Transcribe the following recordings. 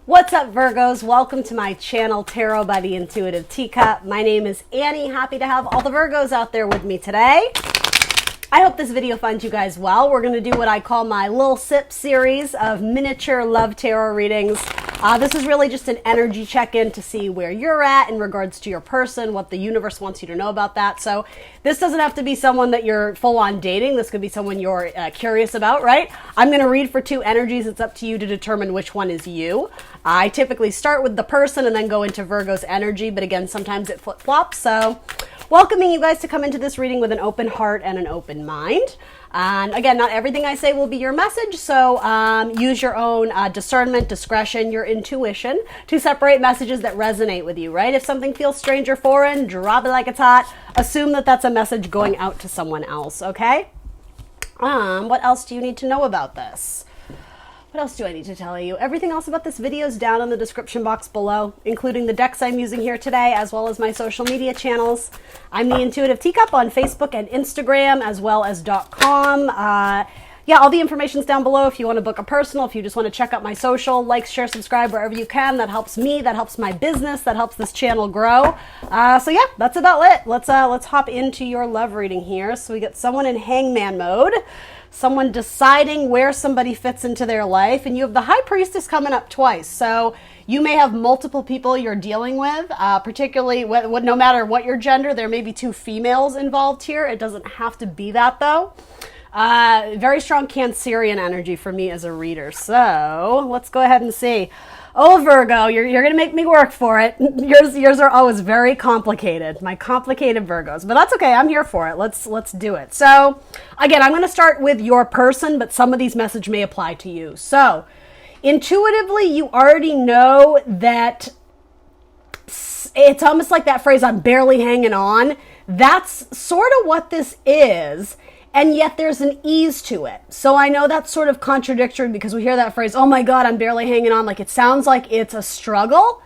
What's up, Virgos? Welcome to my channel, Tarot by the Intuitive Teacup. My name is Annie. Happy to have all the Virgos out there with me today. I hope this video finds you guys well. We're going to do what I call my little sip series of miniature love tarot readings. This is really just an energy check-in to see where you're at in regards to your person, what the universe wants you to know about that. So this doesn't have to be someone that you're full-on dating. This could be someone you're curious about, right? I'm going to read for two energies. It's up to you to determine which one is you. I typically start with the person and then go into Virgo's energy, but again, sometimes it flip-flops. So welcoming you guys to come into this reading with an open heart and an open mind. And again, not everything I say will be your message, so use your own discernment, discretion, your intuition to separate messages that resonate with you, right? If something feels strange or foreign, drop it like it's hot. Assume that that's a message going out to someone else, okay? What else do you need to know about this? What else do I need to tell you? Everything else about this video is down in the description box below, including the decks I'm using here today, as well as my social media channels. I'm the Intuitive Teacup on Facebook and Instagram, as well as .com. Yeah, all the information's down below if you want to book a personal, if you just want to check out my social, like, share, subscribe wherever you can. That helps me, that helps my business, that helps this channel grow. So yeah, that's about it. Let's hop into your love reading here. So we get someone in hangman mode. Someone deciding where somebody fits into their life, and you have the High Priestess coming up twice. So you may have multiple people you're dealing with, particularly no matter what your gender. There may be two females involved here. It doesn't have to be that, though. Very strong Cancerian energy for me as a reader. So let's go ahead and see. Oh, Virgo, you're going to make me work for it. Yours are always very complicated. My complicated Virgos. But that's okay. I'm here for it. Let's do it. So, again, I'm going to start with your person, but some of these messages may apply to you. So, intuitively, you already know that it's almost like that phrase, I'm barely hanging on. That's sort of what this is. And yet there's an ease to it. So I know that's sort of contradictory because we hear that phrase, oh my God, I'm barely hanging on. Like it sounds like it's a struggle,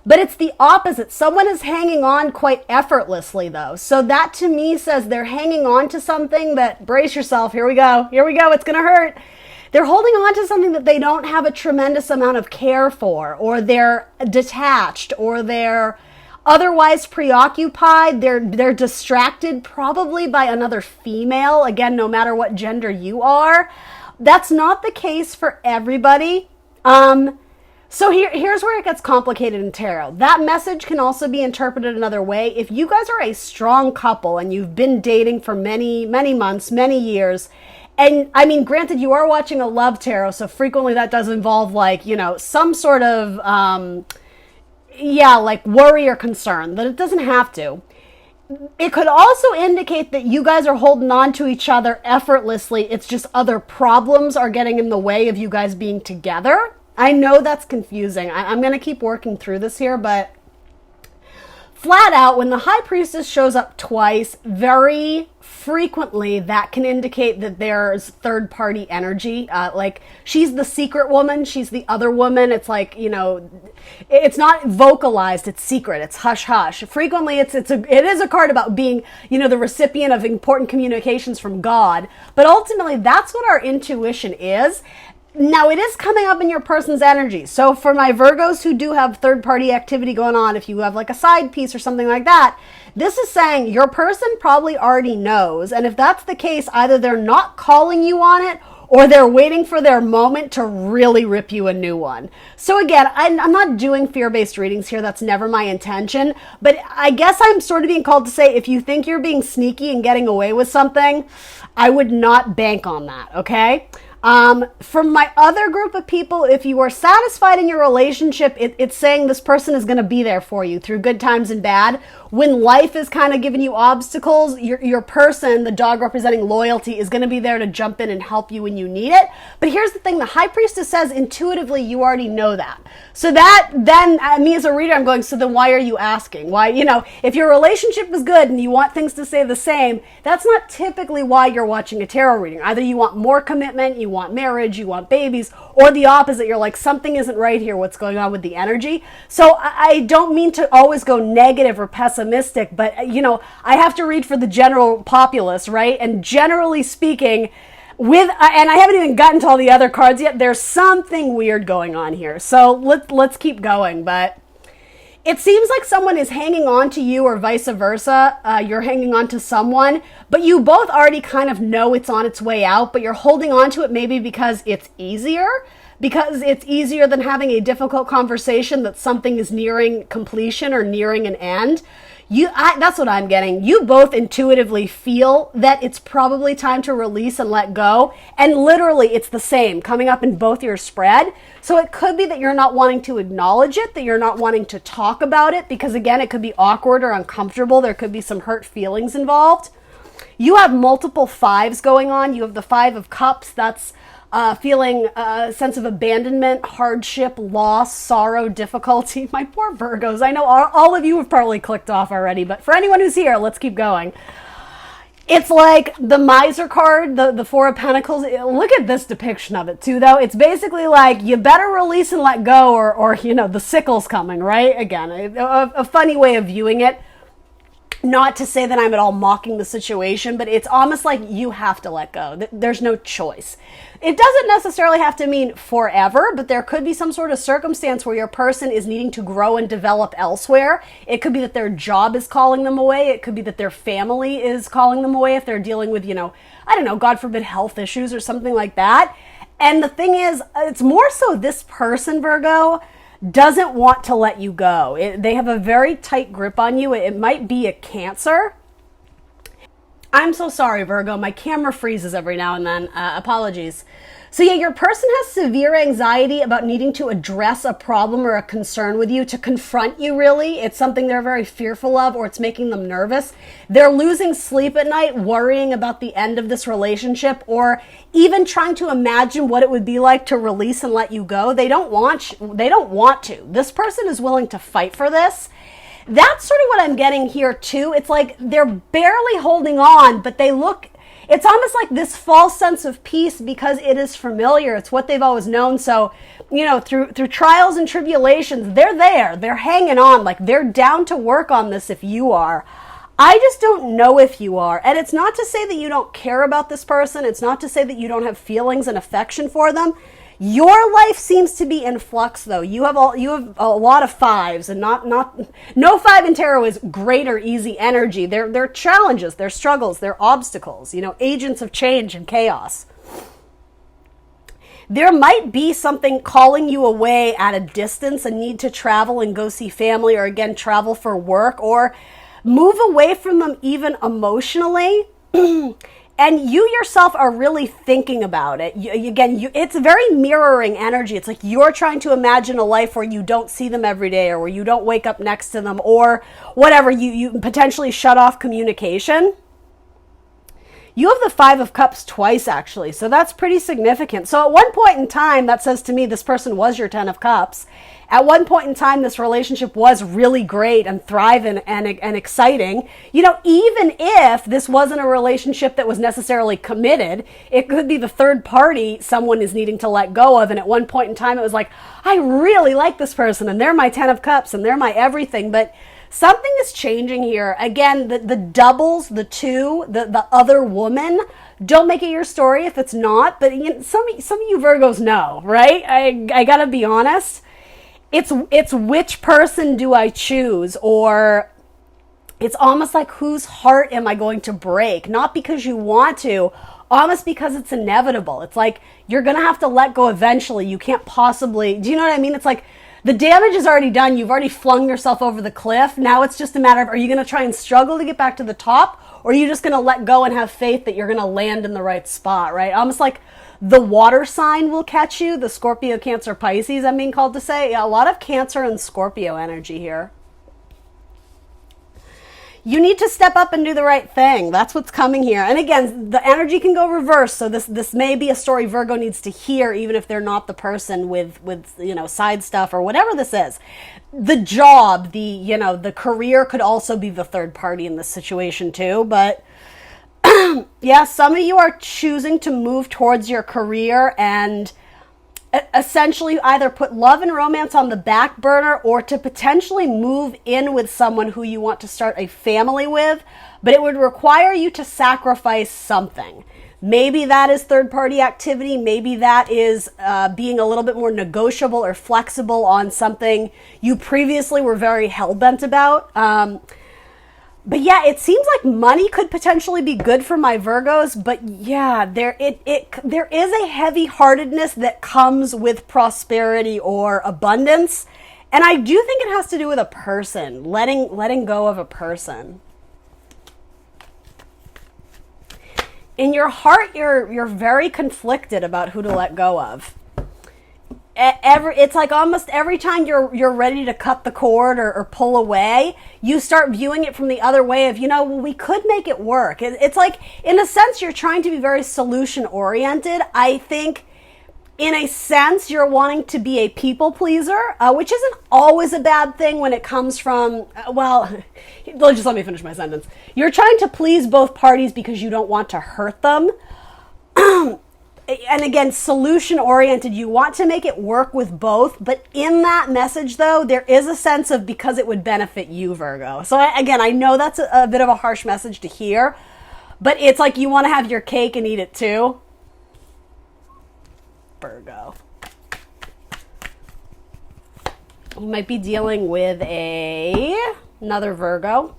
but it's the opposite. Someone is hanging on quite effortlessly though. So that to me says they're hanging on to something that, brace yourself, here we go, it's gonna hurt. They're holding on to something that they don't have a tremendous amount of care for, or they're detached, or they're otherwise preoccupied, they're distracted probably by another female. Again, no matter what gender you are. That's not the case for everybody. So here's where it gets complicated in tarot. That message can also be interpreted another way. If you guys are a strong couple and you've been dating for many, many months, many years, and I mean, granted, you are watching a love tarot, so frequently that does involve like, some sort of like worry or concern, that it doesn't have to. It could also indicate that you guys are holding on to each other effortlessly. It's just other problems are getting in the way of you guys being together. I know that's confusing. I'm going to keep working through this here, but flat out, when the High Priestess shows up twice, very frequently that can indicate that there's third-party energy. Like, she's the secret woman, she's the other woman. It's like, it's not vocalized, it's secret, it's hush-hush. Frequently, it is a card about being, the recipient of important communications from God. But ultimately, that's what our intuition is. Now, it is coming up in your person's energy. So for my Virgos who do have third-party activity going on, if you have like a side piece or something like that, this is saying your person probably already knows. And if that's the case, either they're not calling you on it or they're waiting for their moment to really rip you a new one. So again, I'm not doing fear-based readings here. That's never my intention. But I guess I'm sort of being called to say, if you think you're being sneaky and getting away with something, I would not bank on that, okay? From my other group of people, if you are satisfied in your relationship, it's saying this person is going to be there for you through good times and bad. When life is kind of giving you obstacles, your person, the dog representing loyalty, is going to be there to jump in and help you when you need it. But here's the thing, the High Priestess says intuitively you already know that. So that then, me as a reader, I'm going, so then why are you asking? Why, if your relationship is good and you want things to stay the same, that's not typically why you're watching a tarot reading. Either you want more commitment, you want marriage, you want babies, or the opposite. You're like, something isn't right here. What's going on with the energy? So I don't mean to always go negative or pessimistic, but I have to read for the general populace, right? And generally speaking, and I haven't even gotten to all the other cards yet. There's something weird going on here. So let's keep going. But it seems like someone is hanging on to you or vice versa. You're hanging on to someone, but you both already kind of know it's on its way out, but you're holding on to it maybe because it's easier. Because it's easier than having a difficult conversation that something is nearing completion or nearing an end. That's what I'm getting. You both intuitively feel that it's probably time to release and let go. And literally, it's the same coming up in both your spread. So it could be that you're not wanting to acknowledge it, that you're not wanting to talk about it, because again, it could be awkward or uncomfortable. There could be some hurt feelings involved. You have multiple fives going on. You have the 5 of Cups. That's feeling a sense of abandonment, hardship, loss, sorrow, difficulty. My poor Virgos. I know all of you have probably clicked off already, but for anyone who's here, let's keep going. It's like the Miser card, the 4 of Pentacles. Look at this depiction of it too, though. It's basically like, you better release and let go, or the sickle's coming, right? Again, a funny way of viewing it. Not to say that I'm at all mocking the situation, but it's almost like you have to let go. There's no choice. It doesn't necessarily have to mean forever, but there could be some sort of circumstance where your person is needing to grow and develop elsewhere. It could be that their job is calling them away. It could be that their family is calling them away if they're dealing with, I don't know, God forbid, health issues or something like that. And the thing is, it's more so this person, Virgo, doesn't want to let you go. They have a very tight grip on you. It might be a Cancer. I'm so sorry, Virgo. My camera freezes every now and then. Apologies. So yeah, your person has severe anxiety about needing to address a problem or a concern with you, to confront you, really. It's something they're very fearful of, or it's making them nervous. They're losing sleep at night, worrying about the end of this relationship, or even trying to imagine what it would be like to release and let you go. They don't want to. This person is willing to fight for this. That's sort of what I'm getting here too. It's like they're barely holding on, but it's almost like this false sense of peace because it is familiar. It's what they've always known. So, through trials and tribulations, they're there. They're hanging on. Like, they're down to work on this if you are. I just don't know if you are. And it's not to say that you don't care about this person. It's not to say that you don't have feelings and affection for them. Your life seems to be in flux, though. You have a lot of 5s, and no 5 in tarot is great or easy energy. They're challenges, they're struggles, they're obstacles, agents of change and chaos. There might be something calling you away at a distance, a need to travel and go see family, or again, travel for work, or move away from them even emotionally. And you yourself are really thinking about it. It's very mirroring energy. It's like you're trying to imagine a life where you don't see them every day, or where you don't wake up next to them, or whatever. You potentially shut off communication. You have the 5 of Cups twice, actually, so that's pretty significant. So at one point in time, that says to me this person was your 10 of Cups. At one point in time, this relationship was really great and thriving and exciting. Even if this wasn't a relationship that was necessarily committed, it could be the third party someone is needing to let go of. And at one point in time, it was like, I really like this person, and they're my 10 of Cups, and they're my everything. But something is changing here. Again, the doubles, the 2, the other woman, don't make it your story if it's not. But some of you Virgos know, right? I gotta be honest. It's which person do I choose? Or it's almost like, whose heart am I going to break? Not because you want to, almost because it's inevitable. It's like you're going to have to let go eventually. You can't possibly, do you know what I mean? It's like the damage is already done. You've already flung yourself over the cliff. Now it's just a matter of, are you going to try and struggle to get back to the top? Or are you just going to let go and have faith that you're going to land in the right spot, right? Almost like the water sign will catch you, the Scorpio, Cancer, Pisces, I'm being called to say. Yeah, a lot of Cancer and Scorpio energy here. You need to step up and do the right thing. That's what's coming here. And again, the energy can go reverse. So this may be a story Virgo needs to hear, even if they're not the person with side stuff or whatever this is. The job, the career could also be the third party in this situation too. But yeah, some of you are choosing to move towards your career and essentially either put love and romance on the back burner, or to potentially move in with someone who you want to start a family with, but it would require you to sacrifice something. Maybe that is third-party activity. Maybe that is being a little bit more negotiable or flexible on something you previously were very hell-bent about. But yeah, it seems like money could potentially be good for my Virgos. But yeah, there is a heavy-heartedness that comes with prosperity or abundance. And I do think it has to do with a person, letting go of a person. In your heart, you're very conflicted about who to let go of. It's like almost every time you're ready to cut the cord or pull away, you start viewing it from the other way of, well, we could make it work. It's like, in a sense, you're trying to be very solution oriented. I think in a sense, you're wanting to be a people pleaser, which isn't always a bad thing when it comes from, just let me finish my sentence. You're trying to please both parties because you don't want to hurt them. And again, solution oriented, you want to make it work with both. But in that message, though, there is a sense of because it would benefit you, Virgo. So again, I know that's a bit of a harsh message to hear, but it's like you want to have your cake and eat it too. Virgo. You might be dealing with another Virgo.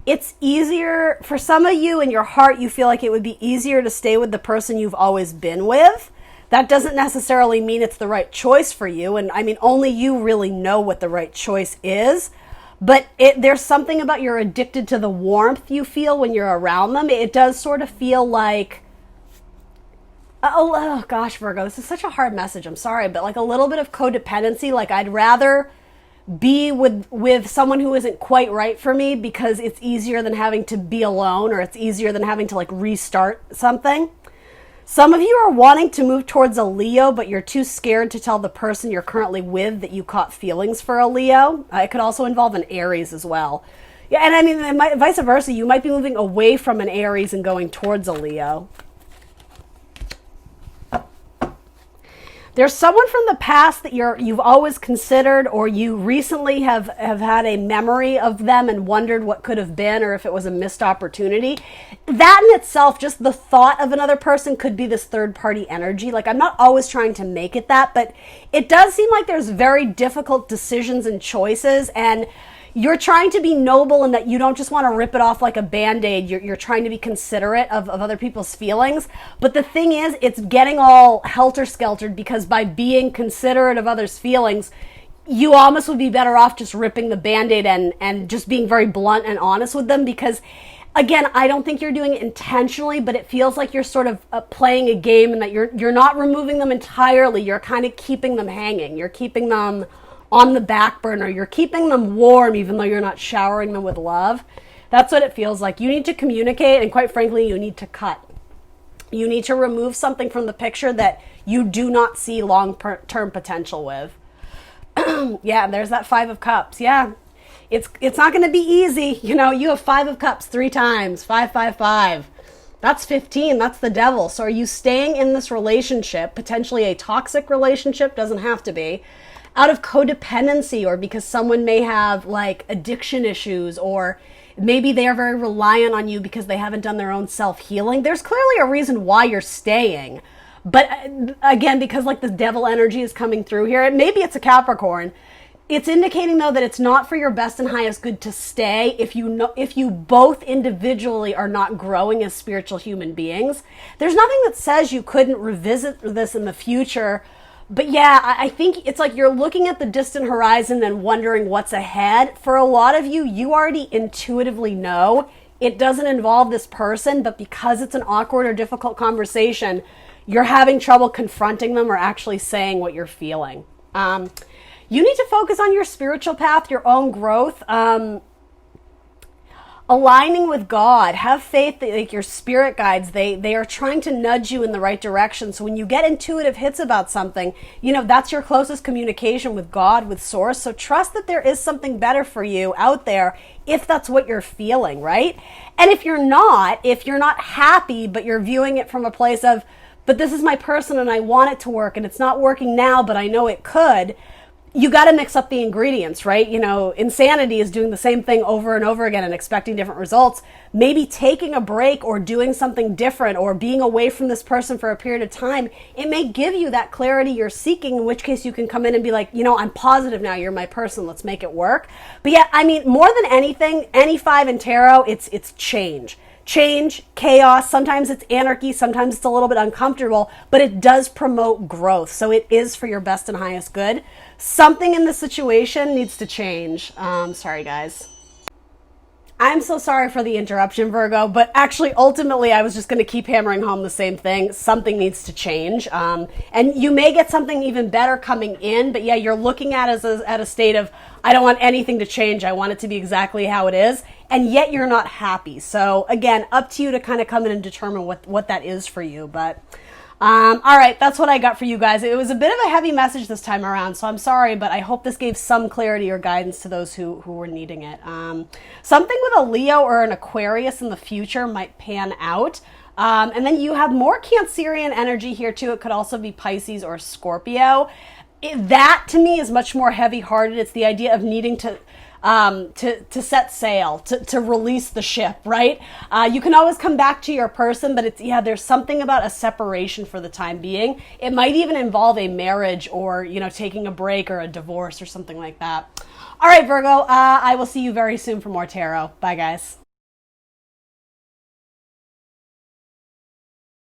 It's easier for some of you in your heart, you feel like it would be easier to stay with the person you've always been with. That doesn't necessarily mean it's the right choice for you. And I mean, only you really know what the right choice is. But there's something about you're addicted to the warmth you feel when you're around them. It does sort of feel like, oh gosh, Virgo, this is such a hard message. I'm sorry, but like a little bit of codependency. Like I'd rather be with someone who isn't quite right for me because it's easier than having to be alone, or it's easier than having to like restart something. Some of you are wanting to move towards a Leo, but you're too scared to tell the person you're currently with that you caught feelings for a Leo. It could also involve an Aries as well. Yeah, and I mean, vice versa, you might be moving away from an Aries and going towards a Leo. There's someone from the past that you've always considered, or you recently have had a memory of them and wondered what could have been, or if it was a missed opportunity. That in itself, just the thought of another person could be this third party energy. Like I'm not always trying to make it that, but it does seem like there's very difficult decisions and choices, and you're trying to be noble in that you don't just want to rip it off like a Band-Aid. You're trying to be considerate of other people's feelings. But the thing is, it's getting all helter-skeltered because by being considerate of others' feelings, you almost would be better off just ripping the Band-Aid and just being very blunt and honest with them. Because, again, I don't think you're doing it intentionally, but it feels like you're sort of playing a game and that you're not removing them entirely. You're kind of keeping them hanging. You're keeping them on the back burner. You're keeping them warm even though you're not showering them with love. That's what it feels like. You need to communicate, and quite frankly, you need to cut. You need to remove something from the picture that you do not see long-term potential with. Yeah, there's that 5 of Cups. Yeah, it's not going to be easy. You have 5 of Cups 3 times. 5, 5, 5. That's 15. That's the devil. So are you staying in this relationship, potentially a toxic relationship, doesn't have to be, out of codependency, or because someone may have like addiction issues, or maybe they are very reliant on you because they haven't done their own self-healing? There's clearly a reason why you're staying. But again, because like the devil energy is coming through here, and maybe it's a Capricorn, it's indicating though that it's not for your best and highest good to stay if you both individually are not growing as spiritual human beings. There's nothing that says you couldn't revisit this in the future. But yeah, I think it's like you're looking at the distant horizon and wondering what's ahead. For a lot of you, you already intuitively know it doesn't involve this person, but because it's an awkward or difficult conversation, you're having trouble confronting them or actually saying what you're feeling. You need to focus on your spiritual path, your own growth. Aligning with God, have faith that like your spirit guides, they are trying to nudge you in the right direction. So when you get intuitive hits about something, that's your closest communication with God, with source. So trust that there is something better for you out there if that's what you're feeling, right? And if you're not happy, but you're viewing it from a place of but this is my person and I want it to work and it's not working now, but I know it could. You got to mix up the ingredients, right? You know, insanity is doing the same thing over and over again and expecting different results. Maybe taking a break or doing something different or being away from this person for a period of time, it may give you that clarity you're seeking, in which case you can come in and be like, you know, I'm positive now, you're my person, let's make it work. But yeah, I mean, more than anything, any 5 in tarot, it's change. Change, chaos, sometimes it's anarchy, sometimes it's a little bit uncomfortable, but it does promote growth. So it is for your best and highest good. Something in the situation needs to change. Sorry, guys. I'm so sorry for the interruption, Virgo, but actually, ultimately, I was just going to keep hammering home the same thing. Something needs to change. And you may get something even better coming in, but yeah, you're looking at it at a state of, I don't want anything to change. I want it to be exactly how it is. And yet you're not happy. So again, up to you to kind of come in and determine what that is for you. But all right, that's what I got for you guys. It was a bit of a heavy message this time around, so I'm sorry, but I hope this gave some clarity or guidance to those who were needing it. Something with a Leo or an Aquarius in the future might pan out. And then you have more Cancerian energy here too. It could also be Pisces or Scorpio. That to me is much more heavy-hearted. It's the idea of needing to set sail, to release the ship, right? You can always come back to your person, but it's, yeah, there's something about a separation for the time being. It might even involve a marriage or, you know, taking a break or a divorce or something like that. All right, Virgo, I will see you very soon for more tarot. Bye, guys.